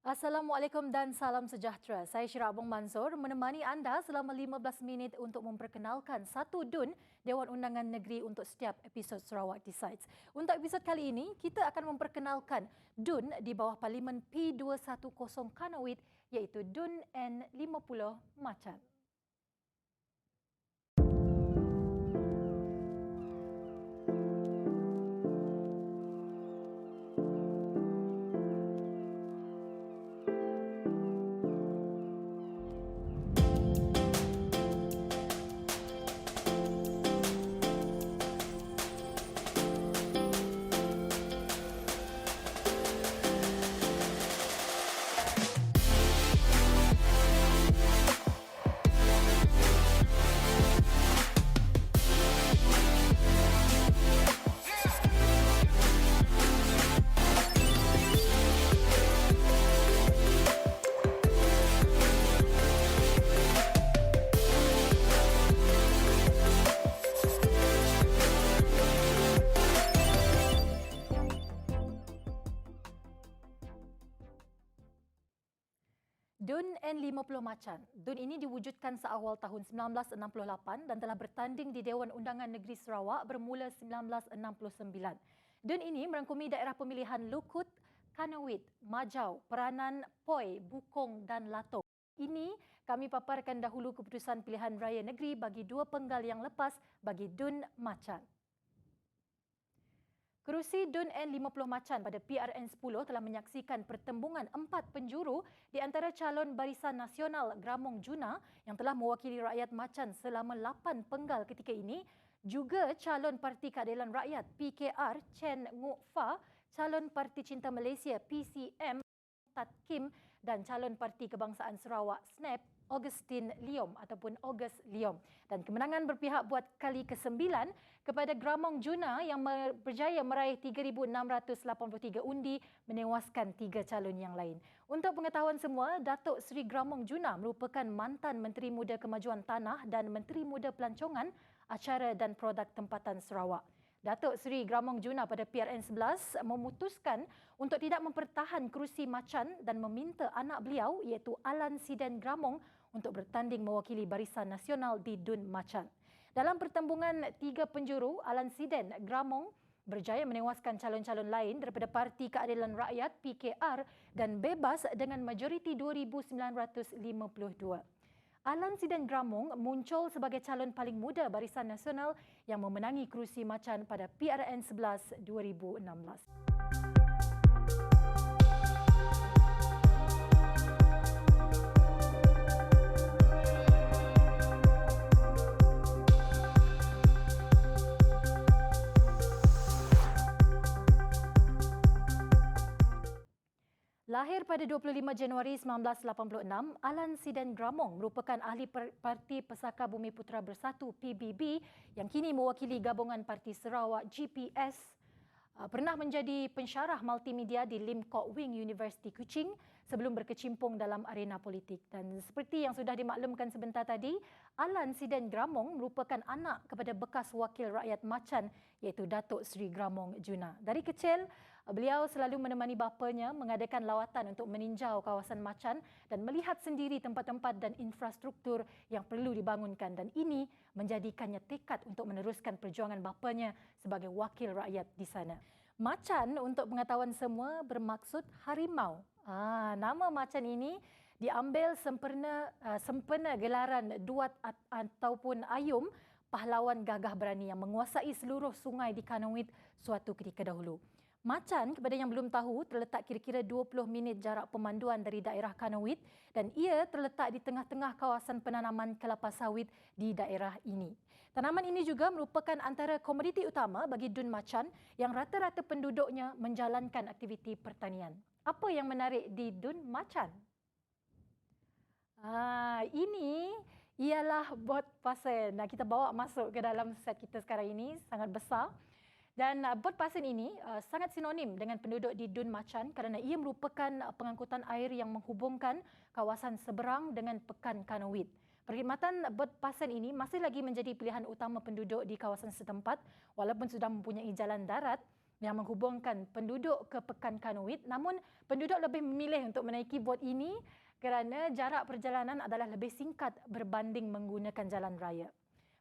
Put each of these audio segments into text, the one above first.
Assalamualaikum dan salam sejahtera. Saya Syirah Abang Mansur menemani anda selama 15 minit untuk memperkenalkan satu DUN Dewan Undangan Negeri untuk setiap episod Sarawak Decides. Untuk episod kali ini, kita akan memperkenalkan DUN di bawah Parlimen P210 Kanawit iaitu DUN N50 Macan. DUN N50 Macan. DUN ini diwujudkan seawal tahun 1968 dan telah bertanding di Dewan Undangan Negeri Sarawak bermula 1969. DUN ini merangkumi daerah pemilihan Lukut, Kanawit, Majau, Peranan, Poi, Bukong dan Latong. Ini kami paparkan dahulu keputusan pilihan raya negeri bagi dua penggal yang lepas bagi DUN Macan. Kerusi DUN N50 Macan pada PRN 10 telah menyaksikan pertembungan 4 penjuru di antara calon Barisan Nasional Gramong Juna yang telah mewakili rakyat Macan selama 8 penggal ketika ini, juga calon Parti Keadilan Rakyat PKR Chen Nguk Fa, calon Parti Cinta Malaysia PCM Tat Kim dan calon Parti Kebangsaan Sarawak SNAP Augustine Leom ataupun August Leom. Dan kemenangan berpihak buat kali ke-9 kepada Gramong Juna yang berjaya meraih 3,683 undi menewaskan 3 calon yang lain. Untuk pengetahuan semua, Datuk Seri Gramong Juna merupakan mantan Menteri Muda Kemajuan Tanah dan Menteri Muda Pelancongan, Acara dan Produk Tempatan Sarawak. Datuk Seri Gramong Juna pada PRN 11 memutuskan untuk tidak mempertahan kerusi Macan dan meminta anak beliau iaitu Alan Siden Gramong untuk bertanding mewakili Barisan Nasional di DUN Macan. Dalam pertembungan 3 penjuru, Alan Siden Gramong berjaya menewaskan calon-calon lain daripada Parti Keadilan Rakyat PKR dan bebas dengan majoriti 2,952. Alan Siden Gramong muncul sebagai calon paling muda Barisan Nasional yang memenangi kerusi Macan pada PRN 11 2016. Lahir pada 25 Januari 1986, Alan Siden Gramong merupakan ahli Parti Pesaka Bumi Putera Bersatu PBB yang kini mewakili gabungan Parti Sarawak GPS. Pernah menjadi pensyarah multimedia di Lim Kok Wing University Kuching sebelum berkecimpung dalam arena politik. Dan seperti yang sudah dimaklumkan sebentar tadi, Alan Siden Gramong merupakan anak kepada bekas wakil rakyat Macan iaitu Datuk Seri Gramong Juna. Dari kecil, beliau selalu menemani bapanya mengadakan lawatan untuk meninjau kawasan Macan dan melihat sendiri tempat-tempat dan infrastruktur yang perlu dibangunkan, dan ini menjadikannya tekad untuk meneruskan perjuangan bapanya sebagai wakil rakyat di sana. Macan, untuk pengetahuan semua, bermaksud harimau. Nama Macan ini diambil sempena gelaran Duat ataupun Ayum, pahlawan gagah berani yang menguasai seluruh sungai di Kanawit suatu ketika dahulu. Macan, kepada yang belum tahu, terletak kira-kira 20 minit jarak pemanduan dari daerah Kanawit dan ia terletak di tengah-tengah kawasan penanaman kelapa sawit di daerah ini. Tanaman ini juga merupakan antara komoditi utama bagi DUN Macan yang rata-rata penduduknya menjalankan aktiviti pertanian. Apa yang menarik di DUN Macan? Ini ialah bot pasen. Kita bawa masuk ke dalam set kita sekarang ini, sangat besar. Dan bot pasen ini sangat sinonim dengan penduduk di DUN Macan kerana ia merupakan pengangkutan air yang menghubungkan kawasan seberang dengan Pekan Kanawit. Perkhidmatan bot pasen ini masih lagi menjadi pilihan utama penduduk di kawasan setempat walaupun sudah mempunyai jalan darat. yang menghubungkan penduduk ke Pekan Kanoid. Namun penduduk lebih memilih untuk menaiki bot ini kerana jarak perjalanan adalah lebih singkat berbanding menggunakan jalan raya.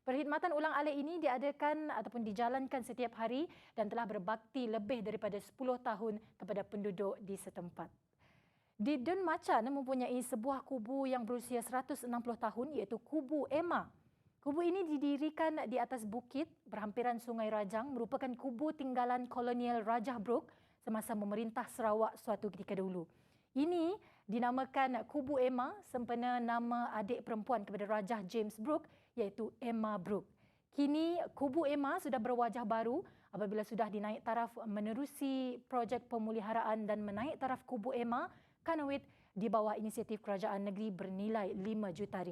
Perkhidmatan ulang-alik ini diadakan ataupun dijalankan setiap hari dan telah berbakti lebih daripada 10 tahun kepada penduduk di setempat. Di Dun Macan mempunyai sebuah kubu yang berusia 160 tahun iaitu Kubu Emma. Kubu ini didirikan di atas bukit berhampiran Sungai Rajang, merupakan kubu tinggalan kolonial Rajah Brooke semasa memerintah Sarawak suatu ketika dahulu. Ini dinamakan Kubu Emma sempena nama adik perempuan kepada Rajah James Brooke iaitu Emma Brooke. Kini Kubu Emma sudah berwajah baru apabila sudah dinaik taraf menerusi projek pemuliharaan dan menaik taraf Kubu Emma Kanoid di bawah inisiatif kerajaan negeri bernilai RM5 juta.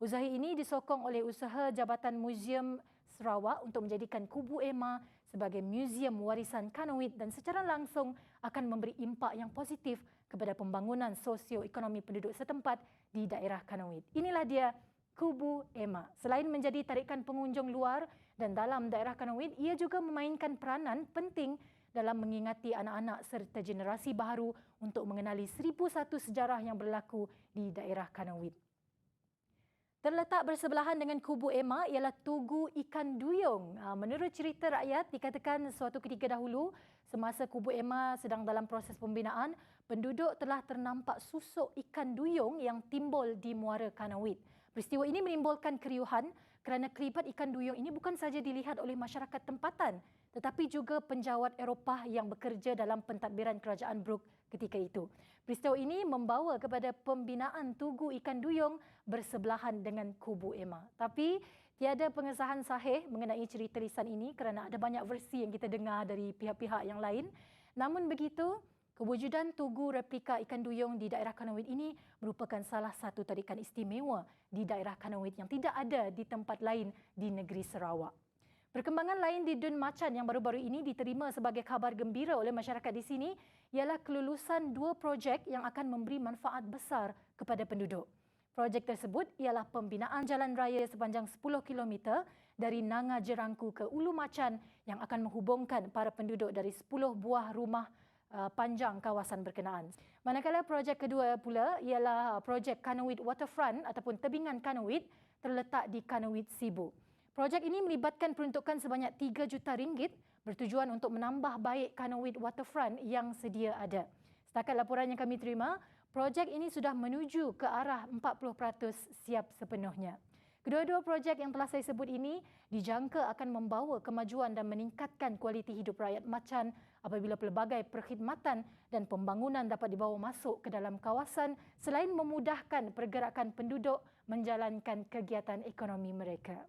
Usaha ini disokong oleh usaha Jabatan Muzium Sarawak untuk menjadikan Kubu Emma sebagai muzium warisan Kanoid dan secara langsung akan memberi impak yang positif kepada pembangunan sosioekonomi penduduk setempat di daerah Kanoid. Inilah dia Kubu Emma. Selain menjadi tarikan pengunjung luar dan dalam daerah Kanoid, ia juga memainkan peranan penting dalam mengingati anak-anak serta generasi baru untuk mengenali 1001 sejarah yang berlaku di daerah Kanoid. Terletak bersebelahan dengan Kubu Emma ialah Tugu Ikan Duyung. Menurut cerita rakyat, dikatakan suatu ketika dahulu, semasa Kubu Emma sedang dalam proses pembinaan, penduduk telah ternampak susuk ikan duyung yang timbul di muara Kanoid. Peristiwa ini menimbulkan keriuhan kerana kelipat ikan duyung ini bukan saja dilihat oleh masyarakat tempatan tetapi juga penjawat Eropah yang bekerja dalam pentadbiran kerajaan Brooke ketika itu. Peristiwa ini membawa kepada pembinaan Tugu Ikan Duyung bersebelahan dengan Kubu Emma. Tapi tiada pengesahan sahih mengenai cerita lisan ini kerana ada banyak versi yang kita dengar dari pihak-pihak yang lain. Namun begitu, kewujudan tugu replika ikan duyung di daerah Kanoid ini merupakan salah satu tarikan istimewa di daerah Kanoid yang tidak ada di tempat lain di negeri Sarawak. Perkembangan lain di Dun Macan yang baru-baru ini diterima sebagai khabar gembira oleh masyarakat di sini ialah kelulusan 2 projek yang akan memberi manfaat besar kepada penduduk. Projek tersebut ialah pembinaan jalan raya sepanjang 10 km dari Nanga Jerangku ke Ulu Macan yang akan menghubungkan para penduduk dari 10 buah rumah panjang kawasan berkenaan. Manakala projek kedua pula ialah projek Kanoid Waterfront ataupun tebingan Kanoid terletak di Kanoid Sibu. Projek ini melibatkan peruntukan sebanyak RM3 juta bertujuan untuk menambah baik Kanoid Waterfront yang sedia ada. Setakat laporan yang kami terima, projek ini sudah menuju ke arah 40% siap sepenuhnya. Kedua-dua projek yang telah saya sebut ini dijangka akan membawa kemajuan dan meningkatkan kualiti hidup rakyat Macan apabila pelbagai perkhidmatan dan pembangunan dapat dibawa masuk ke dalam kawasan selain memudahkan pergerakan penduduk menjalankan kegiatan ekonomi mereka.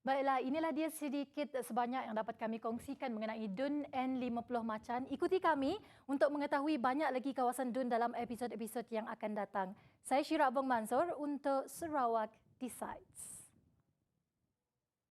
Baiklah, inilah dia sedikit sebanyak yang dapat kami kongsikan mengenai Dun N50 Macan. Ikuti kami untuk mengetahui banyak lagi kawasan Dun dalam episod-episod yang akan datang. Saya Syira Abang Mansor untuk Sarawak Decides.